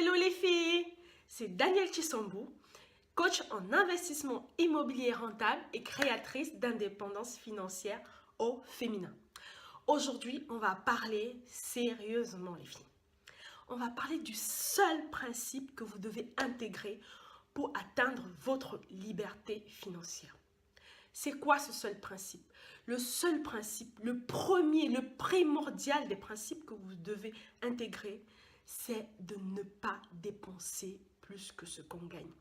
Hello les filles, c'est Danielle Chisambou, coach en investissement immobilier rentable et créatrice d'indépendance financière au féminin. Aujourd'hui, on va parler sérieusement les filles. On va parler du seul principe que vous devez intégrer pour atteindre votre liberté financière. C'est quoi ce seul principe? Le seul principe, le premier, le primordial des principes que vous devez intégrer, c'est de ne pas dépenser plus que ce qu'on gagne.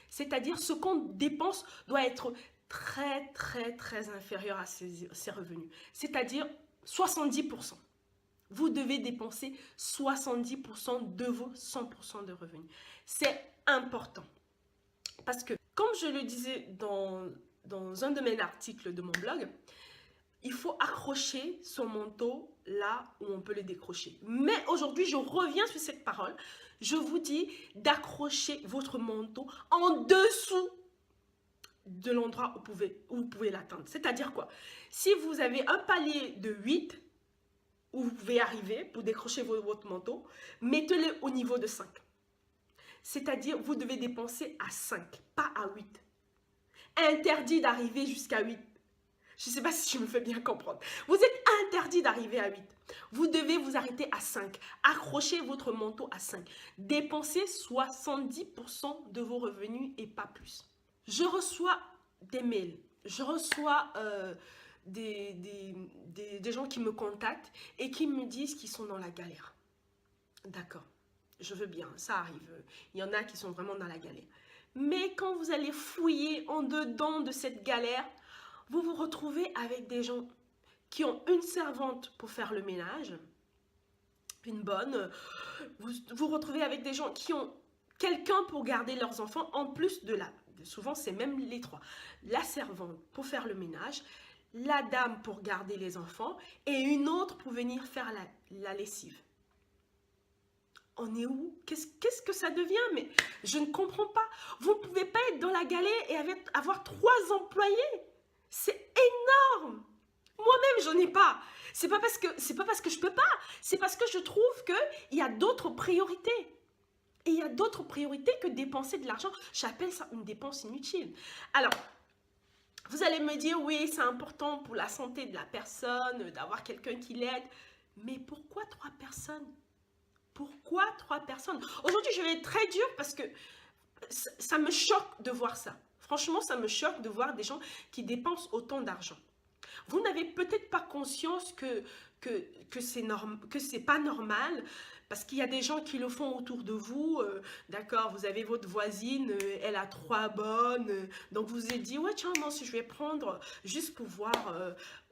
C'est-à-dire ce qu'on dépense doit être très inférieur à ses revenus. C'est-à-dire 70%. Vous devez dépenser 70% de vos 100% de revenus. C'est important. Parce que, comme je le disais dans un de mes articles de mon blog, il faut accrocher son manteau là où on peut le décrocher. Mais aujourd'hui, je reviens sur cette parole. Je vous dis d'accrocher votre manteau en dessous de l'endroit où vous pouvez l'atteindre. C'est-à-dire quoi? Si vous avez un palier de 8, où vous pouvez arriver pour décrocher votre manteau, mettez-le au niveau de 5. C'est-à-dire, vous devez dépenser à 5, pas à 8. Interdit d'arriver jusqu'à 8. Je ne sais pas si je me fais bien comprendre. Vous êtes interdit d'arriver à 8. Vous devez vous arrêter à 5. Accrochez votre manteau à 5. Dépensez 70% de vos revenus et pas plus. Je reçois des mails. Je reçois des gens qui me contactent et qui me disent qu'ils sont dans la galère. D'accord, je veux bien, ça arrive. Il y en a qui sont vraiment dans la galère. Mais quand vous allez fouiller en dedans de cette galère, vous vous retrouvez avec des gens qui ont une servante pour faire le ménage, une bonne. Vous vous retrouvez avec des gens qui ont quelqu'un pour garder leurs enfants, en plus de la... Souvent, c'est même les trois. La servante pour faire le ménage, la dame pour garder les enfants et une autre pour venir faire la lessive. On est où? Qu'est-ce que ça devient? Mais je ne comprends pas. Vous ne pouvez pas être dans la galère et avoir 3 employés. C'est énorme. Moi-même, j'en ai pas. C'est pas parce que je peux pas. C'est parce que je trouve qu'il y a d'autres priorités. Et il y a d'autres priorités que dépenser de l'argent. J'appelle ça une dépense inutile. Alors, vous allez me dire, oui, c'est important pour la santé de la personne, d'avoir quelqu'un qui l'aide. Mais pourquoi 3 personnes? Pourquoi 3 personnes? Aujourd'hui, je vais être très dure parce que ça me choque de voir ça. Franchement, ça me choque de voir des gens qui dépensent autant d'argent. Vous n'avez peut-être pas conscience que c'est pas normal parce qu'il y a des gens qui le font autour de vous. D'accord, vous avez votre voisine, elle a 3 bonnes. Donc, vous vous êtes dit, ouais, tiens, moi, si je vais prendre juste pour voir,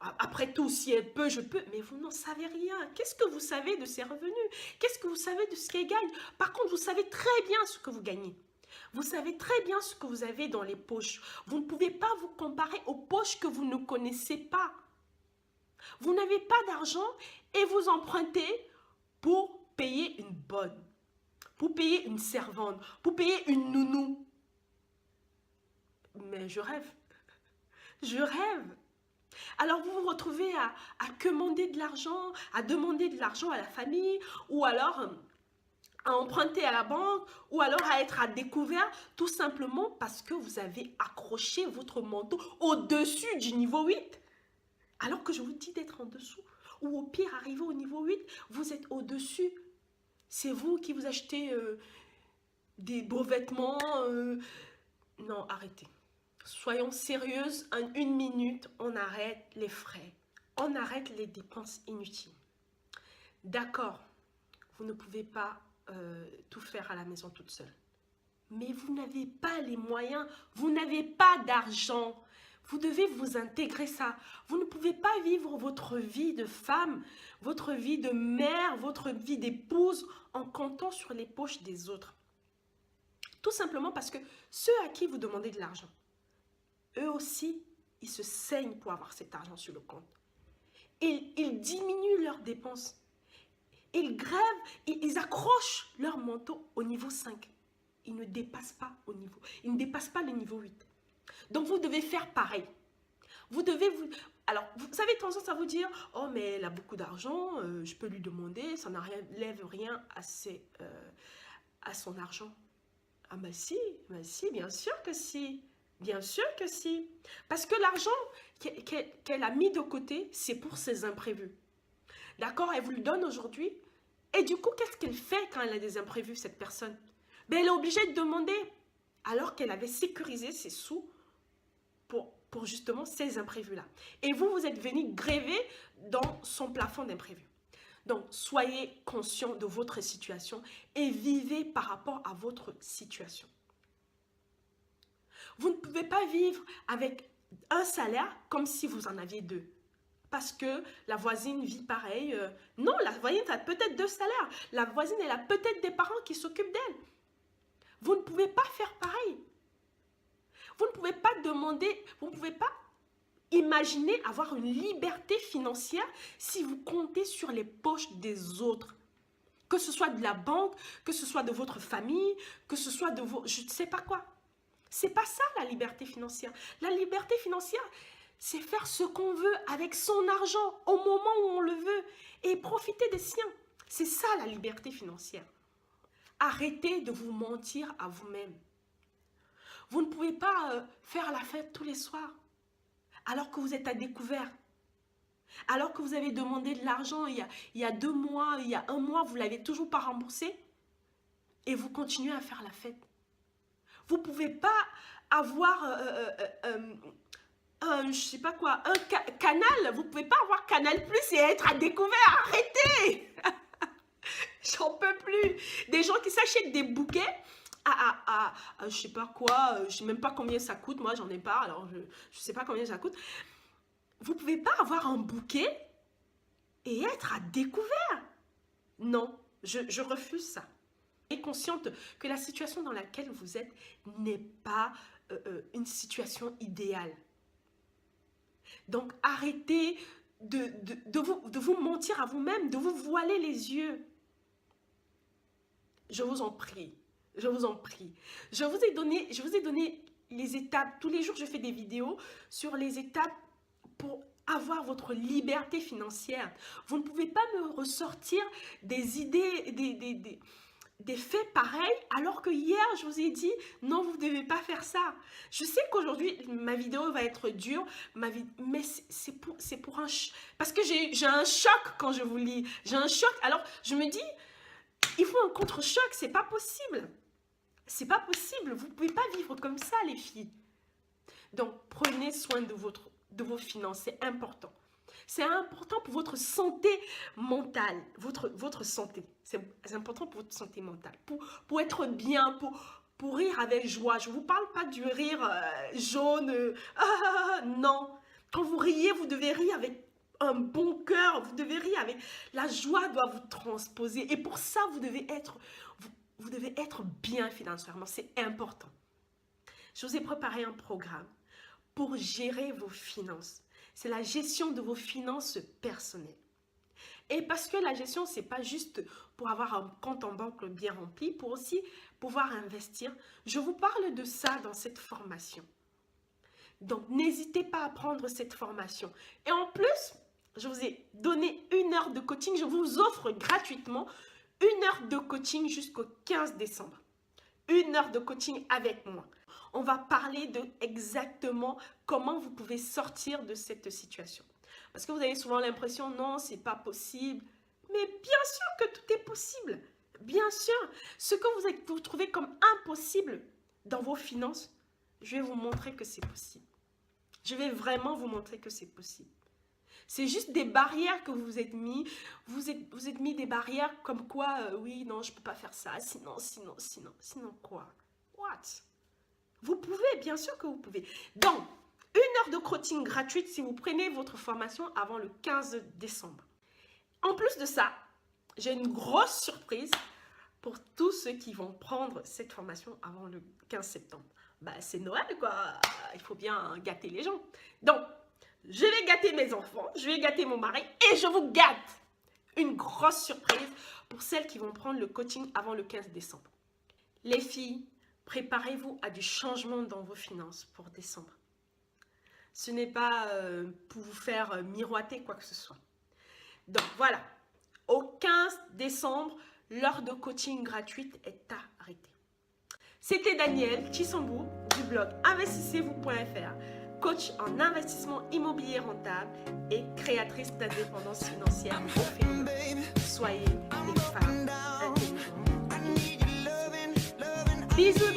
après tout, si elle peut, je peux. Mais vous n'en savez rien. Qu'est-ce que vous savez de ses revenus? Qu'est-ce que vous savez de ce qu'elle gagne? Par contre, vous savez très bien ce que vous gagnez. Vous savez très bien ce que vous avez dans les poches. Vous ne pouvez pas vous comparer aux poches que vous ne connaissez pas. Vous n'avez pas d'argent et vous empruntez pour payer une bonne, pour payer une servante, pour payer une nounou. Mais je rêve. Je rêve. Alors vous vous retrouvez à commander de l'argent, à demander de l'argent à la famille ou alors à emprunter à la banque ou alors à être à découvert tout simplement parce que vous avez accroché votre manteau au-dessus du niveau 8. Alors que je vous dis d'être en dessous ou au pire arriver au niveau 8, vous êtes au-dessus. C'est vous qui vous achetez des beaux vêtements. Non, arrêtez. Soyons sérieuses, en 1 minute, on arrête les frais. On arrête les dépenses inutiles. D'accord, vous ne pouvez pas tout faire à la maison toute seule. Mais vous n'avez pas les moyens, vous n'avez pas d'argent. Vous devez vous intégrer ça. Vous ne pouvez pas vivre votre vie de femme, votre vie de mère, votre vie d'épouse en comptant sur les poches des autres. Tout simplement parce que ceux à qui vous demandez de l'argent, eux aussi, ils se saignent pour avoir cet argent sur le compte. Ils diminuent leurs dépenses. Ils grèvent, ils accrochent leur manteau au niveau 5. Ils ne dépassent pas au niveau. Ils ne dépassent pas le niveau 8. Donc, vous devez faire pareil. Vous devez vous... Alors, vous avez tendance à vous dire, oh, mais elle a beaucoup d'argent, je peux lui demander, ça n'enlève rien à son argent? Ah bah si, bien sûr que si. Bien sûr que si. Parce que l'argent qu'elle a mis de côté, c'est pour ses imprévus. D'accord? Elle vous le donne aujourd'hui. Et du coup, qu'est-ce qu'elle fait quand elle a des imprévus, cette personne? Ben, elle est obligée de demander, alors qu'elle avait sécurisé ses sous pour justement ces imprévus-là. Et vous, vous êtes venu gréver dans son plafond d'imprévus. Donc, soyez conscient de votre situation et vivez par rapport à votre situation. Vous ne pouvez pas vivre avec un salaire comme si vous en aviez deux. Parce que la voisine vit pareil. Non, la voisine a peut-être deux salaires. La voisine, elle a peut-être des parents qui s'occupent d'elle. Vous ne pouvez pas faire pareil. Vous ne pouvez pas demander, vous ne pouvez pas imaginer avoir une liberté financière si vous comptez sur les poches des autres. Que ce soit de la banque, que ce soit de votre famille, que ce soit de vos... je ne sais pas quoi. C'est pas ça la liberté financière. La liberté financière, c'est faire ce qu'on veut avec son argent au moment où on le veut et profiter des siens. C'est ça la liberté financière. Arrêtez de vous mentir à vous-même. Vous ne pouvez pas faire la fête tous les soirs alors que vous êtes à découvert. Alors que vous avez demandé de l'argent il y a 2 mois, il y a 1 mois, vous ne l'avez toujours pas remboursé et vous continuez à faire la fête. Vous ne pouvez pas avoir je sais pas quoi, un canal. Vous ne pouvez pas avoir Canal Plus et être à découvert. Arrêtez. J'en peux plus. Des gens qui s'achètent des bouquets je sais pas quoi, je sais même pas combien ça coûte. Moi, j'en ai pas, alors je sais pas combien ça coûte. Vous pouvez pas avoir un bouquet et être à découvert. Non, je refuse ça. Et consciente que la situation dans laquelle vous êtes n'est pas une situation idéale. Donc, arrêtez de vous mentir à vous-même, de vous voiler les yeux. Je vous en prie. Je vous en prie. Je vous ai donné les étapes. Tous les jours, je fais des vidéos sur les étapes pour avoir votre liberté financière. Vous ne pouvez pas me ressortir des idées, des faits pareils, alors que hier, je vous ai dit, non, vous ne devez pas faire ça. Je sais qu'aujourd'hui, ma vidéo va être dure, mais c'est pour un... Parce que j'ai un choc quand je vous lis. J'ai un choc. Alors, je me dis, il faut un contre-choc, c'est pas possible. C'est pas possible, vous ne pouvez pas vivre comme ça, les filles. Donc, prenez soin de vos finances, c'est important. C'est important pour votre santé mentale, votre santé. C'est important pour votre santé mentale, pour être bien, pour rire avec joie. Je ne vous parle pas du rire jaune. Non, quand vous riez, vous devez rire avec un bon cœur. Vous devez rire avec... La joie doit vous transposer. Et pour ça, vous devez être bien financièrement. C'est important. Je vous ai préparé un programme pour gérer vos finances. C'est la gestion de vos finances personnelles. Et parce que la gestion, ce n'est pas juste pour avoir un compte en banque bien rempli, pour aussi pouvoir investir. Je vous parle de ça dans cette formation. Donc, n'hésitez pas à prendre cette formation. Et en plus, je vous ai donné 1 heure de coaching. Je vous offre gratuitement 1 heure de coaching jusqu'au 15 décembre. 1 heure de coaching avec moi. On va parler de exactement comment vous pouvez sortir de cette situation. Parce que vous avez souvent l'impression, non, c'est pas possible. Mais bien sûr que tout est possible. Bien sûr. Ce que vous trouvez comme impossible dans vos finances, je vais vous montrer que c'est possible. Je vais vraiment vous montrer que c'est possible. C'est juste des barrières que vous vous êtes mis. Vous êtes mis des barrières comme quoi, oui, non, je ne peux pas faire ça. Sinon quoi? What? Vous pouvez, bien sûr que vous pouvez. Donc, 1 heure de coaching gratuite si vous prenez votre formation avant le 15 décembre. En plus de ça, j'ai une grosse surprise pour tous ceux qui vont prendre cette formation avant le 15 septembre. Bah, c'est Noël, quoi. Il faut bien gâter les gens. Donc, je vais gâter mes enfants, je vais gâter mon mari et je vous gâte. Une grosse surprise pour celles qui vont prendre le coaching avant le 15 décembre. Les filles, préparez-vous à du changement dans vos finances pour décembre. Ce n'est pas pour vous faire miroiter quoi que ce soit. Donc voilà, au 15 décembre, l'heure de coaching gratuite est à C'était Danielle Chisombo du blog investissez-vous.fr, coach en investissement immobilier rentable et créatrice d'indépendance financière au féminin. Soyez des femmes intelligentes. Bisous.